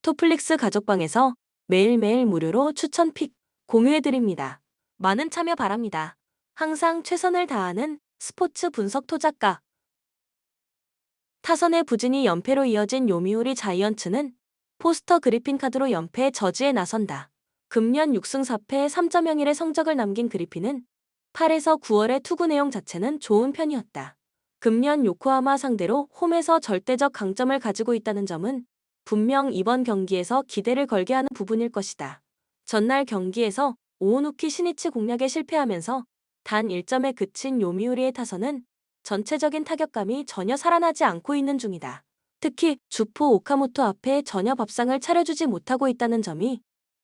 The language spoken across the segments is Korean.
토플릭스 가족방에서 매일매일 무료로 추천 픽 공유해드립니다. 많은 참여 바랍니다. 항상 최선을 다하는 스포츠 분석 토작가. 타선의 부진이 연패로 이어진 요미우리 자이언츠는 포스터 그리핀 카드로 연패 저지에 나선다. 금년 6승 4패 3.01의 성적을 남긴 그리핀은 8에서 9월의 투구 내용 자체는 좋은 편이었다. 금년 요코하마 상대로 홈에서 절대적 강점을 가지고 있다는 점은 분명 이번 경기에서 기대를 걸게 하는 부분일 것이다. 전날 경기에서 오오누키 시니치 공략에 실패하면서 단 1점에 그친 요미우리의 타선은 전체적인 타격감이 전혀 살아나지 않고 있는 중이다. 특히 주포 오카모토 앞에 전혀 밥상을 차려주지 못하고 있다는 점이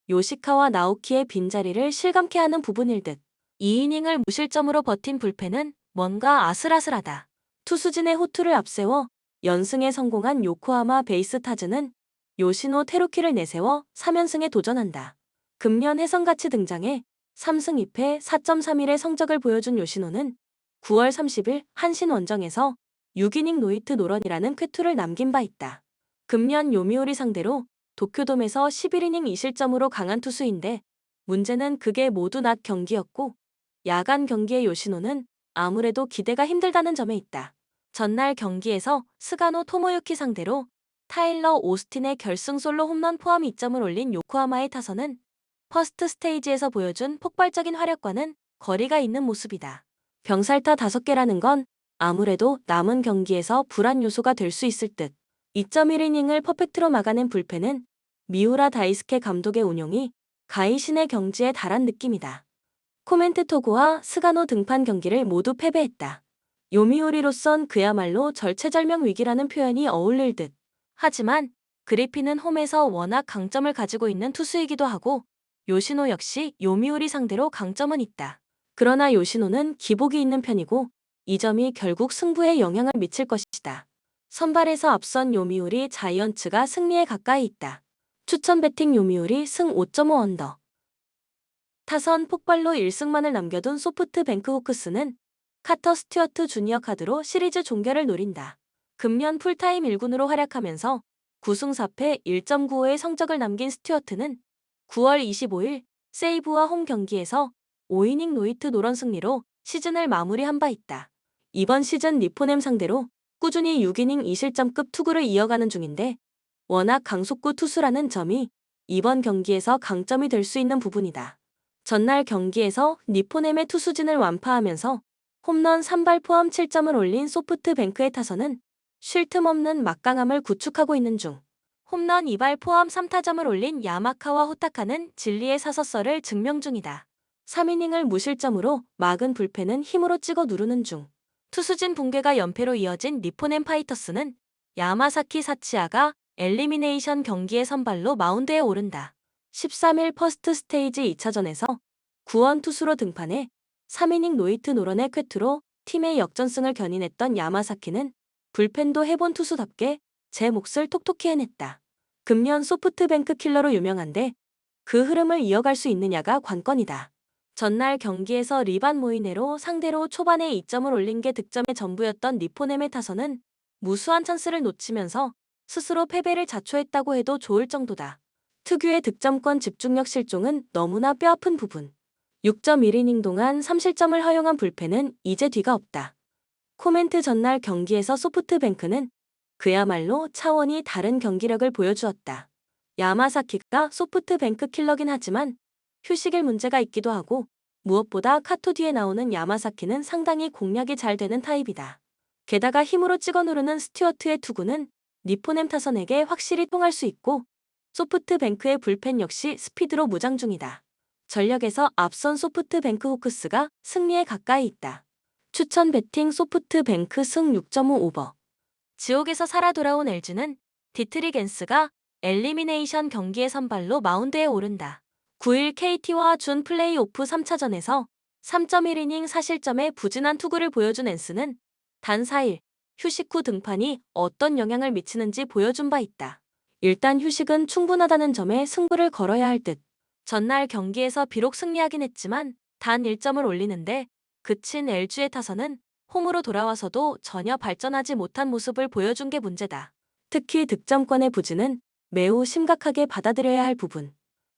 요시카와 나오키의 빈자리를 실감케 하는 부분일 듯. 2이닝을 무실점으로 버틴 불펜은 뭔가 아슬아슬하다. 투수진의 호투를 앞세워 연승에 성공한 요코하마 베이스타즈는 요시노 테루키를 내세워 3연승에 도전한다. 금년 해성같이 등장해 3승 2패 4.31의 성적을 보여준 요시노는 9월 30일 한신원정에서 6이닝 노히트 노런이라는 쾌투를 남긴 바 있다. 금년 요미우리 상대로 도쿄돔에서 11이닝 2실점으로 강한 투수인데 문제는 그게 모두 낮 경기였고 야간 경기의 요시노는 아무래도 기대가 힘들다는 점에 있다. 전날 경기에서 스가노 토모유키 상대로 타일러 오스틴의 결승 솔로 홈런 포함 2점을 올린 요코하마의 타선은 퍼스트 스테이지에서 보여준 폭발적인 활약과는 거리가 있는 모습이다. 병살타 5개라는 건 아무래도 남은 경기에서 불안 요소가 될 수 있을 듯. 2.1이닝을 퍼펙트로 막아낸 불펜은 미우라 다이스케 감독의 운용이 가이신의 경지에 달한 느낌이다. 코멘트 토고와 스가노 등판 경기를 모두 패배했다. 요미우리로선 그야말로 절체절명 위기라는 표현이 어울릴 듯. 하지만 그리핀은 홈에서 워낙 강점을 가지고 있는 투수이기도 하고 요시노 역시 요미우리 상대로 강점은 있다. 그러나 요시노는 기복이 있는 편이고 이 점이 결국 승부에 영향을 미칠 것이다. 선발에서 앞선 요미우리 자이언츠가 승리에 가까이 있다. 추천 배팅 요미우리 승 5.5 언더. 타선 폭발로 1승만을 남겨둔 소프트뱅크 호크스는 카터 스튜어트 주니어 카드로 시리즈 종결을 노린다. 금년 풀타임 1군으로 활약하면서 9승 4패 1.95의 성적을 남긴 스튜어트는 9월 25일 세이브와 홈 경기에서 5이닝 노히트 노런 승리로 시즌을 마무리한 바 있다. 이번 시즌 니포넴 상대로 꾸준히 6이닝 2실점급 투구를 이어가는 중인데 워낙 강속구 투수라는 점이 이번 경기에서 강점이 될 수 있는 부분이다. 전날 경기에서 니포넴의 투수진을 완파하면서 홈런 3발 포함 7점을 올린 소프트뱅크의 타선은 쉴 틈 없는 막강함을 구축하고 있는 중. 홈런 2발 포함 3타점을 올린 야마카와 호타카는 진리의 사서설을 증명 중이다. 3이닝을 무실점으로 막은 불펜은 힘으로 찍어 누르는 중. 투수진 붕괴가 연패로 이어진 니포넴 파이터스는 야마사키 사치아가 엘리미네이션 경기의 선발로 마운드에 오른다. 13일 퍼스트 스테이지 2차전에서 구원 투수로 등판해 3이닝 노히트 노런의 쾌투로 팀의 역전승을 견인했던 야마사키는 불펜도 해본 투수답게 제 몫을 톡톡히 해냈다. 금년 소프트뱅크 킬러로 유명한데 그 흐름을 이어갈 수 있느냐가 관건이다. 전날 경기에서 리반 모이네로 상대로 초반에 2점을 올린 게 득점의 전부였던 니포넴의 타선은 무수한 찬스를 놓치면서 스스로 패배를 자초했다고 해도 좋을 정도다. 특유의 득점권 집중력 실종은 너무나 뼈아픈 부분. 6.1이닝 동안 3실점을 허용한 불펜은 이제 뒤가 없다. 코멘트 전날 경기에서 소프트뱅크는 그야말로 차원이 다른 경기력을 보여주었다. 야마사키가 소프트뱅크 킬러긴 하지만 휴식일 문제가 있기도 하고 무엇보다 카토 뒤에 나오는 야마사키는 상당히 공략이 잘 되는 타입이다. 게다가 힘으로 찍어 누르는 스튜어트의 투구는 니포넴 타선에게 확실히 통할 수 있고 소프트뱅크의 불펜 역시 스피드로 무장 중이다. 전력에서 앞선 소프트뱅크 호크스가 승리에 가까이 있다. 추천 배팅 소프트뱅크 승 6.5 오버. 지옥에서 살아 돌아온 LG는 디트리겐스가 엘리미네이션 경기의 선발로 마운드에 오른다. 9일 KT와 준 플레이오프 3차전에서 3.1이닝 4실점의 부진한 투구를 보여준 엔스는 단 4일 휴식 후 등판이 어떤 영향을 미치는지 보여준 바 있다. 일단 휴식은 충분하다는 점에 승부를 걸어야 할 듯. 전날 경기에서 비록 승리하긴 했지만 단 1점을 올리는데 그친 LG의 타선은 홈으로 돌아와서도 전혀 발전하지 못한 모습을 보여준 게 문제다. 특히 득점권의 부진은 매우 심각하게 받아들여야 할 부분.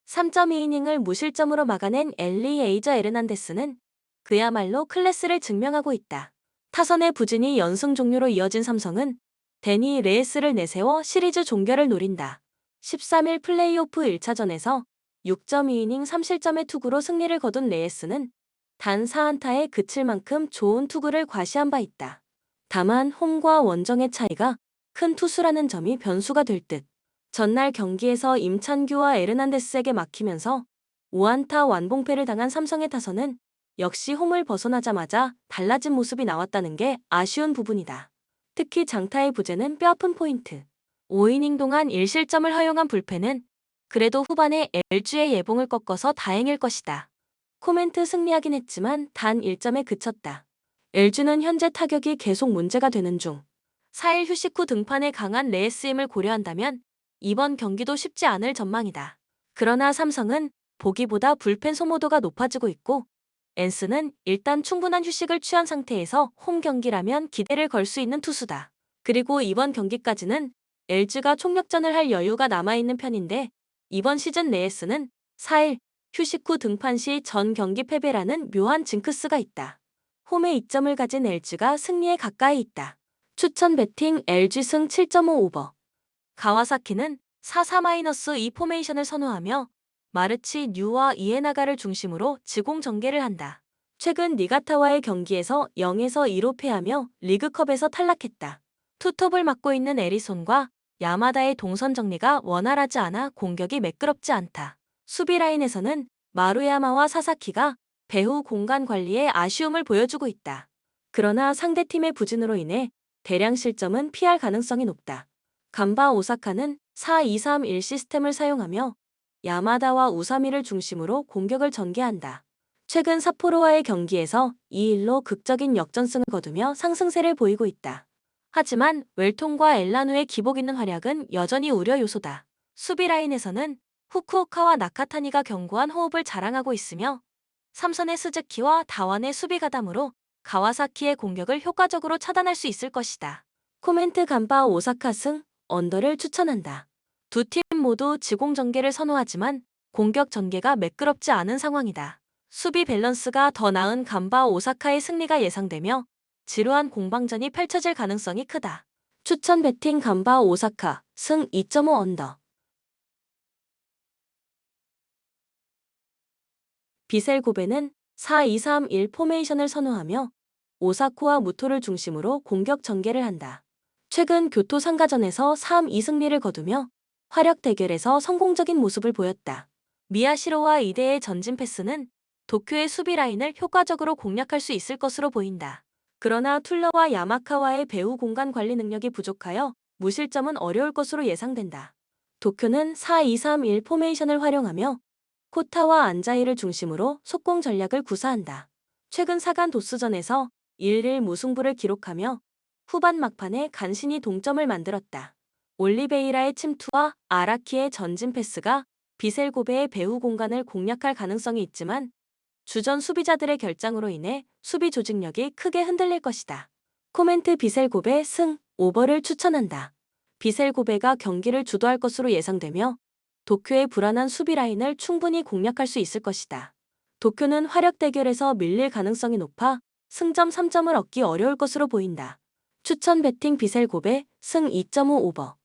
3.2이닝을 무실점으로 막아낸 엘리에이저 에르난데스는 그야말로 클래스를 증명하고 있다. 타선의 부진이 연승 종료로 이어진 삼성은 데니 레이스를 내세워 시리즈 종결을 노린다. 13일 플레이오프 1차전에서 6.2이닝 3실점의 투구로 승리를 거둔 레이스는 단 4안타에 그칠 만큼 좋은 투구를 과시한 바 있다. 다만 홈과 원정의 차이가 큰 투수라는 점이 변수가 될 듯. 전날 경기에서 임찬규와 에르난데스에게 막히면서 5안타 완봉패를 당한 삼성의 타선은 역시 홈을 벗어나자마자 달라진 모습이 나왔다는 게 아쉬운 부분이다. 특히 장타의 부재는 뼈아픈 포인트. 5이닝 동안 1실점을 허용한 불펜은 그래도 후반에 LG의 예봉을 꺾어서 다행일 것이다. 코멘트 승리하긴 했지만 단 1점에 그쳤다. LG는 현재 타격이 계속 문제가 되는 중. 4일 휴식 후 등판에 강한 레이스임을 고려한다면 이번 경기도 쉽지 않을 전망이다. 그러나 삼성은 보기보다 불펜 소모도가 높아지고 있고 엔스는 일단 충분한 휴식을 취한 상태에서 홈 경기라면 기대를 걸 수 있는 투수다. 그리고 이번 경기까지는 LG가 총력전을 할 여유가 남아있는 편인데 이번 시즌 레이스는 4일 휴식 후 등판 시 전 경기 패배라는 묘한 징크스가 있다. 홈에 이점을 가진 LG가 승리에 가까이 있다. 추천 배팅 LG 승 7.5 오버. 가와사키는 4-4-2 포메이션을 선호하며 마르치 뉴와 이에나가를 중심으로 지공 전개를 한다. 최근 니가타와의 경기에서 0에서 2로 패하며 리그컵에서 탈락했다. 투톱을 맡고 있는 에리손과 야마다의 동선 정리가 원활하지 않아 공격이 매끄럽지 않다. 수비 라인에서는 마루야마와 사사키가 배후 공간 관리에 아쉬움을 보여주고 있다. 그러나 상대팀의 부진으로 인해 대량 실점은 피할 가능성이 높다. 간바 오사카는 4-2-3-1 시스템을 사용하며 야마다와 우사미를 중심으로 공격을 전개한다. 최근 삿포로와의 경기에서 2-1로 극적인 역전승을 거두며 상승세를 보이고 있다. 하지만 웰통과 엘라누의 기복 있는 활약은 여전히 우려 요소다. 수비 라인에서는 후쿠오카와 나카타니가 견고한 호흡을 자랑하고 있으며 삼선의 스즈키와 다완의 수비 가담으로 가와사키의 공격을 효과적으로 차단할 수 있을 것이다. 코멘트 간바 오사카 승, 언더를 추천한다. 두 팀 모두 지공 전개를 선호하지만 공격 전개가 매끄럽지 않은 상황이다. 수비 밸런스가 더 나은 간바 오사카의 승리가 예상되며 지루한 공방전이 펼쳐질 가능성이 크다. 추천 배팅 간바 오사카 승 2.5 언더. 비셀고베는 4-2-3-1 포메이션을 선호하며 오사쿠와 무토를 중심으로 공격 전개를 한다. 최근 교토 상가전에서 3-2 승리를 거두며 화력 대결에서 성공적인 모습을 보였다. 미야시로와 이대의 전진 패스는 도쿄의 수비 라인을 효과적으로 공략할 수 있을 것으로 보인다. 그러나 툴러와 야마카와의 배후 공간 관리 능력이 부족하여 무실점은 어려울 것으로 예상된다. 도쿄는 4-2-3-1 포메이션을 활용하며 코타와 안자이를 중심으로 속공 전략을 구사한다. 최근 사간 도스전에서 1-1 무승부를 기록하며 후반 막판에 간신히 동점을 만들었다. 올리베이라의 침투와 아라키의 전진 패스가 비셀고베의 배후 공간을 공략할 가능성이 있지만 주전 수비자들의 결장으로 인해 수비 조직력이 크게 흔들릴 것이다. 코멘트 비셀고베 승, 오버를 추천한다. 비셀고베가 경기를 주도할 것으로 예상되며 도쿄의 불안한 수비 라인을 충분히 공략할 수 있을 것이다. 도쿄는 화력 대결에서 밀릴 가능성이 높아 승점 3점을 얻기 어려울 것으로 보인다. 추천 배팅 비셀고베 승 2.5 오버.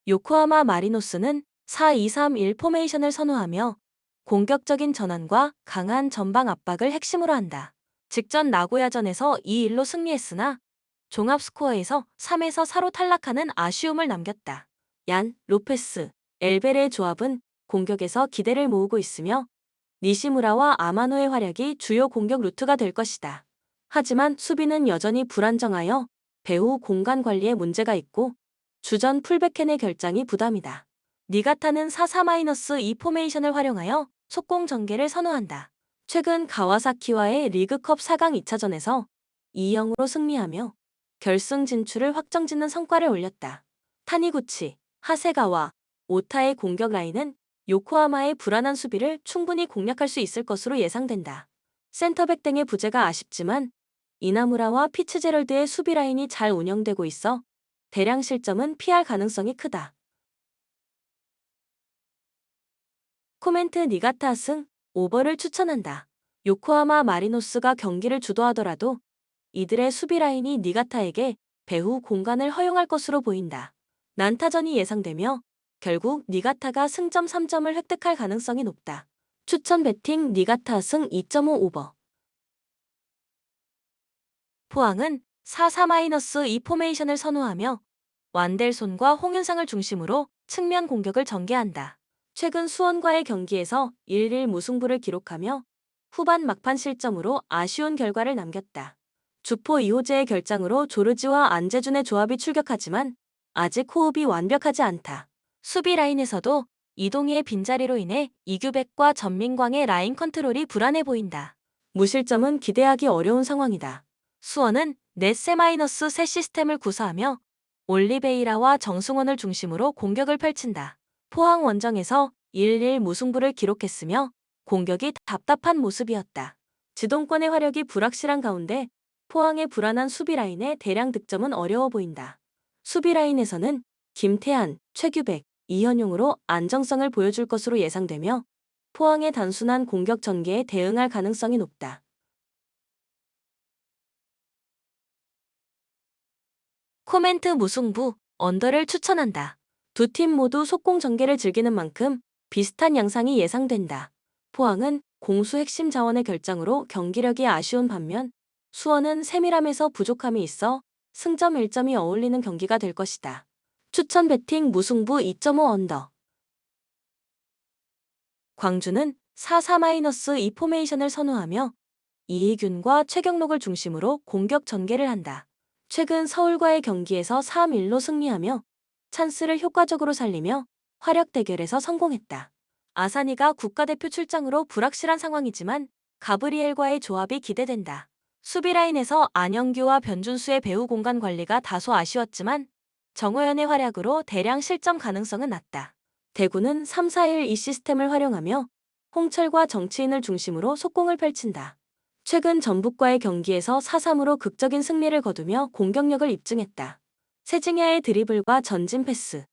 요코하마 마리노스는 4-2-3-1 포메이션을 선호하며 공격적인 전환과 강한 전방 압박을 핵심으로 한다. 직전 나고야전에서 2-1로 승리했으나 종합 스코어에서 3에서 4로 탈락하는 아쉬움을 남겼다. 얀, 로페스, 엘베르의 조합은 공격에서 기대를 모으고 있으며 니시무라와 아마노의 활약이 주요 공격 루트가 될 것이다. 하지만 수비는 여전히 불안정하여 배후 공간 관리에 문제가 있고 주전 풀백캔의 결장이 부담이다. 니가타는 4-4-2 포메이션을 활용하여 속공 전개를 선호한다. 최근 가와사키와의 리그컵 4강 2차전에서 2-0으로 승리하며 결승 진출을 확정짓는 성과를 올렸다. 타니구치, 하세가와, 오타의 공격 라인은 요코하마의 불안한 수비를 충분히 공략할 수 있을 것으로 예상된다. 센터백 등의 부재가 아쉽지만 이나무라와 피츠제럴드의 수비 라인이 잘 운영되고 있어 대량 실점은 피할 가능성이 크다. 코멘트 니가타 승, 오버를 추천한다. 요코하마 마리노스가 경기를 주도하더라도 이들의 수비 라인이 니가타에게 배후 공간을 허용할 것으로 보인다. 난타전이 예상되며 결국 니가타가 승점 3점을 획득할 가능성이 높다. 추천 배팅 니가타 승 2.5 오버. 포항은 4-4-2 포메이션을 선호하며 완델손과 홍윤상을 중심으로 측면 공격을 전개한다. 최근 수원과의 경기에서 1-1 무승부를 기록하며 후반 막판 실점으로 아쉬운 결과를 남겼다. 주포 이호재의 결장으로 조르지와 안재준의 조합이 출격하지만 아직 호흡이 완벽하지 않다. 수비 라인에서도 이동희의 빈자리로 인해 이규백과 전민광의 라인 컨트롤이 불안해 보인다. 무실점은 기대하기 어려운 상황이다. 수원은 넷세-셋 시스템을 구사하며 올리베이라와 정승원을 중심으로 공격을 펼친다. 포항 원정에서 1-1 무승부를 기록했으며 공격이 답답한 모습이었다. 지동권의 화력이 불확실한 가운데 포항의 불안한 수비 라인의 대량 득점은 어려워 보인다. 수비 라인에서는 김태한, 최규백, 이현용으로 안정성을 보여줄 것으로 예상되며 포항의 단순한 공격 전개에 대응할 가능성이 높다. 코멘트 무승부, 언더를 추천한다. 두 팀 모두 속공 전개를 즐기는 만큼 비슷한 양상이 예상된다. 포항은 공수 핵심 자원의 결장으로 경기력이 아쉬운 반면 수원은 세밀함에서 부족함이 있어 승점 1점이 어울리는 경기가 될 것이다. 추천 배팅 무승부 2.5 언더. 광주는 4-4-2 포메이션을 선호하며 이희균과 최경록을 중심으로 공격 전개를 한다. 최근 서울과의 경기에서 3-1로 승리하며 찬스를 효과적으로 살리며 화력 대결에서 성공했다. 아사니가 국가대표 출장으로 불확실한 상황이지만 가브리엘과의 조합이 기대된다. 수비 라인에서 안영규와 변준수의 배후 공간 관리가 다소 아쉬웠지만 정호연의 활약으로 대량 실점 가능성은 낮다. 대구는 3-4-1 시스템을 활용하며 홍철과 정치인을 중심으로 속공을 펼친다. 최근 전북과의 경기에서 4-3으로 극적인 승리를 거두며 공격력을 입증했다. 세징야의 드리블과 전진 패스,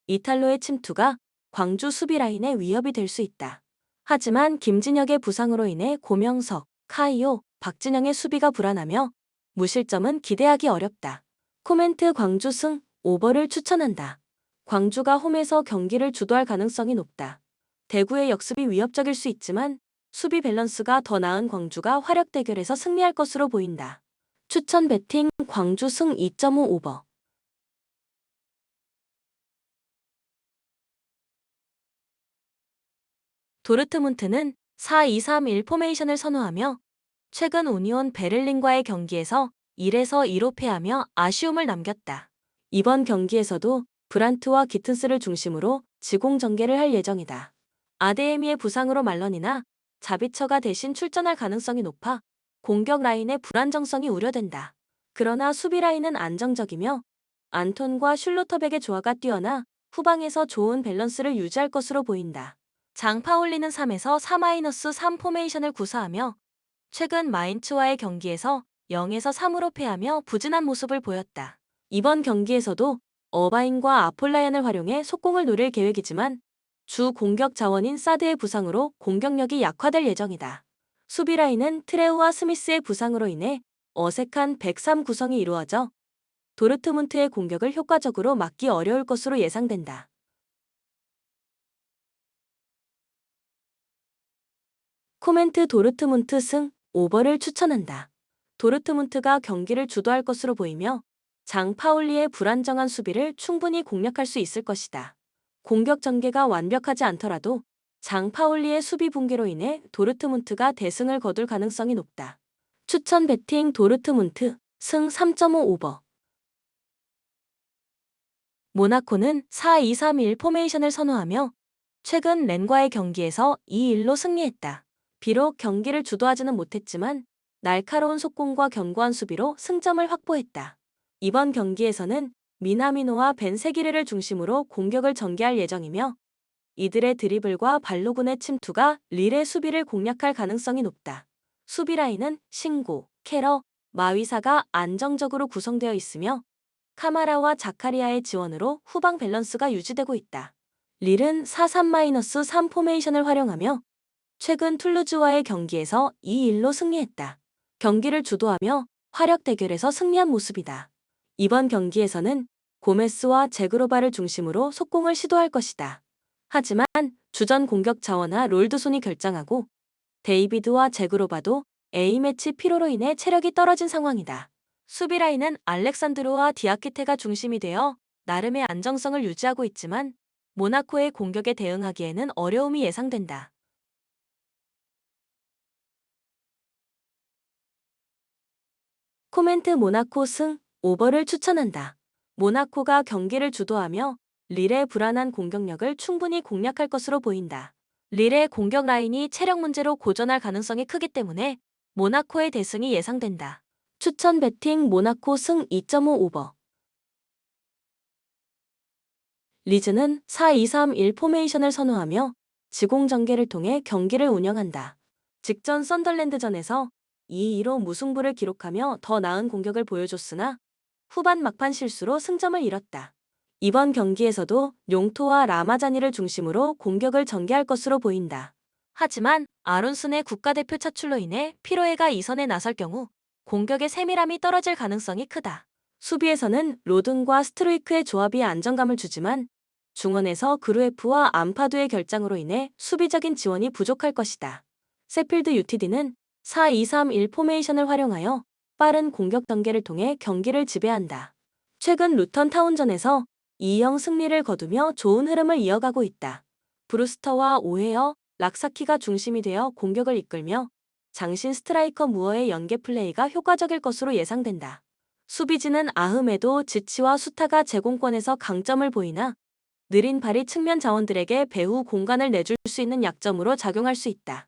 이탈로의 침투가 광주 수비 라인에 위협이 될 수 있다. 하지만 김진혁의 부상으로 인해 고명석, 카이오, 박진영의 수비가 불안하며 무실점은 기대하기 어렵다. 코멘트 광주 승, 오버를 추천한다. 광주가 홈에서 경기를 주도할 가능성이 높다. 대구의 역습이 위협적일 수 있지만 수비 밸런스가 더 나은 광주가 화력 대결에서 승리할 것으로 보인다. 추천 배팅 광주 승 2.5 오버. 도르트문트는 4-2-3-1 포메이션을 선호하며 최근 우니온 베를린과의 경기에서 1-2로 패하며 아쉬움을 남겼다. 이번 경기에서도 브란트와 기튼스를 중심으로 지공 전개를 할 예정이다. 아데에미의 부상으로 말런이나 자비처가 대신 출전할 가능성이 높아 공격 라인의 불안정성이 우려된다. 그러나 수비 라인은 안정적이며 안톤과 슐로터백의 조화가 뛰어나 후방에서 좋은 밸런스를 유지할 것으로 보인다. 장파올리는 3-4-3 포메이션을 구사하며 최근 마인츠와의 경기에서 0-3으로 패하며 부진한 모습을 보였다. 이번 경기에서도 어바인과 아폴라얀을 활용해 속공을 노릴 계획이지만 주 공격 자원인 사드의 부상으로 공격력이 약화될 예정이다. 수비 라인은 트레우와 스미스의 부상으로 인해 어색한 103 구성이 이루어져 도르트문트의 공격을 효과적으로 막기 어려울 것으로 예상된다. 코멘트 도르트문트 승, 오버를 추천한다. 도르트문트가 경기를 주도할 것으로 보이며 장 파울리의 불안정한 수비를 충분히 공략할 수 있을 것이다. 공격 전개가 완벽하지 않더라도 장 파울리의 수비 붕괴로 인해 도르트문트가 대승을 거둘 가능성이 높다. 추천 배팅 도르트문트 승 3.5 오버. 모나코는 4-2-3-1 포메이션을 선호하며 최근 렌과의 경기에서 2-1로 승리했다. 비록 경기를 주도하지는 못했지만 날카로운 속공과 견고한 수비로 승점을 확보했다. 이번 경기에서는 미나미노와 벤세기르를 중심으로 공격을 전개할 예정이며 이들의 드리블과 발로군의 침투가 릴의 수비를 공략할 가능성이 높다. 수비 라인은 신고, 캐러, 마위사가 안정적으로 구성되어 있으며 카마라와 자카리아의 지원으로 후방 밸런스가 유지되고 있다. 릴은 4-3-3 포메이션을 활용하며 최근 툴루즈와의 경기에서 2-1로 승리했다. 경기를 주도하며 화력 대결에서 승리한 모습이다. 이번 경기에서는 고메스와 제그로바를 중심으로 속공을 시도할 것이다. 하지만 주전 공격 자원화 롤드손이 결정하고 데이비드와 제그로바도 A매치 피로로 인해 체력이 떨어진 상황이다. 수비 라인은 알렉산드로와 디아키테가 중심이 되어 나름의 안정성을 유지하고 있지만 모나코의 공격에 대응하기에는 어려움이 예상된다. 코멘트 모나코 승, 오버를 추천한다. 모나코가 경기를 주도하며 릴의 불안한 공격력을 충분히 공략할 것으로 보인다. 릴의 공격 라인이 체력 문제로 고전할 가능성이 크기 때문에 모나코의 대승이 예상된다. 추천 배팅 모나코 승 2.5 오버. 리즈는 4-2-3-1 포메이션을 선호하며 지공전개를 통해 경기를 운영한다. 직전 썬덜랜드전에서 2-2로 무승부를 기록하며 더 나은 공격을 보여줬으나 후반 막판 실수로 승점을 잃었다. 이번 경기에서도 용토와 라마자니를 중심으로 공격을 전개할 것으로 보인다. 하지만 아론슨의 국가대표 차출로 인해 피로에가 이선에 나설 경우 공격의 세밀함이 떨어질 가능성이 크다. 수비에서는 로든과 스트루이크의 조합이 안정감을 주지만 중원에서 그루에프와 암파두의 결장으로 인해 수비적인 지원이 부족할 것이다. 세필드 유티디는 4-2-3-1 포메이션을 활용하여 빠른 공격 전개를 통해 경기를 지배한다. 최근 루턴 타운전에서 2-0 승리를 거두며 좋은 흐름을 이어가고 있다. 브루스터와 오헤어, 락사키가 중심이 되어 공격을 이끌며 장신 스트라이커 무어의 연계 플레이가 효과적일 것으로 예상된다. 수비진은 아흐메도, 지치와 수타가 제공권에서 강점을 보이나 느린 발이 측면 자원들에게 배후 공간을 내줄 수 있는 약점으로 작용할 수 있다.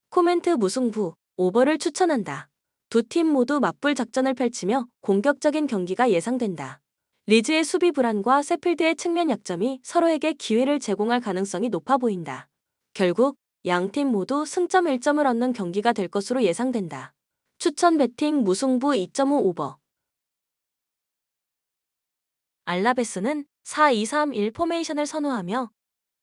코멘트 무승부, 오버를 추천한다. 두 팀 모두 맞불 작전을 펼치며 공격적인 경기가 예상된다. 리즈의 수비 불안과 세필드의 측면 약점이 서로에게 기회를 제공할 가능성이 높아 보인다. 결국 양팀 모두 승점 1점을 얻는 경기가 될 것으로 예상된다. 추천 배팅 무승부 2.5 오버. 알라베스는 4-2-3-1 포메이션을 선호하며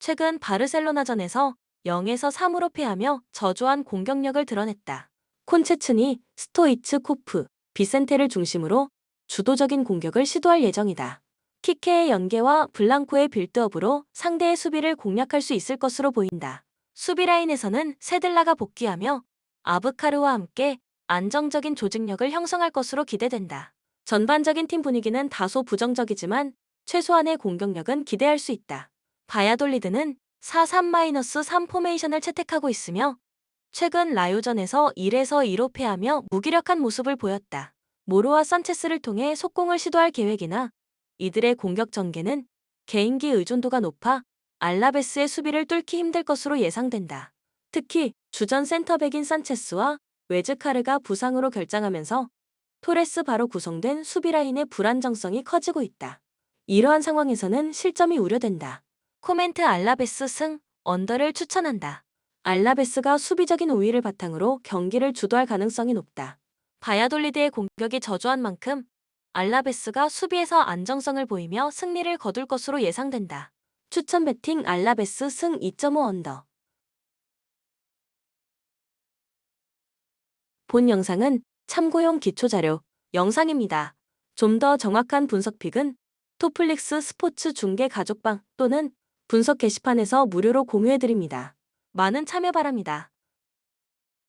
최근 바르셀로나전에서 0에서 3으로 패하며 저조한 공격력을 드러냈다. 콘체츠니, 스토이츠코프, 비센테를 중심으로 주도적인 공격을 시도할 예정이다. 키케의 연계와 블랑코의 빌드업으로 상대의 수비를 공략할 수 있을 것으로 보인다. 수비 라인에서는 세들라가 복귀하며 아브카르와 함께 안정적인 조직력을 형성할 것으로 기대된다. 전반적인 팀 분위기는 다소 부정적이지만 최소한의 공격력은 기대할 수 있다. 바야돌리드는 4-3-3 포메이션을 채택하고 있으며 최근 라요전에서 1에서 2로 패하며 무기력한 모습을 보였다. 모로와 산체스를 통해 속공을 시도할 계획이나 이들의 공격 전개는 개인기 의존도가 높아 알라베스의 수비를 뚫기 힘들 것으로 예상된다. 특히 주전 센터백인 산체스와 웨즈카르가 부상으로 결장하면서 토레스 바로 구성된 수비 라인의 불안정성이 커지고 있다. 이러한 상황에서는 실점이 우려된다. 코멘트 알라베스 승, 언더를 추천한다. 알라베스가 수비적인 우위를 바탕으로 경기를 주도할 가능성이 높다. 바야돌리드의 공격이 저조한 만큼 알라베스가 수비에서 안정성을 보이며 승리를 거둘 것으로 예상된다. 추천 배팅 알라베스 승 2.5 언더. 본 영상은 참고용 기초자료 영상입니다. 좀 더 정확한 분석 픽은 토플릭스 스포츠 중계 가족방 또는 분석 게시판에서 무료로 공유해드립니다. 많은 참여 바랍니다.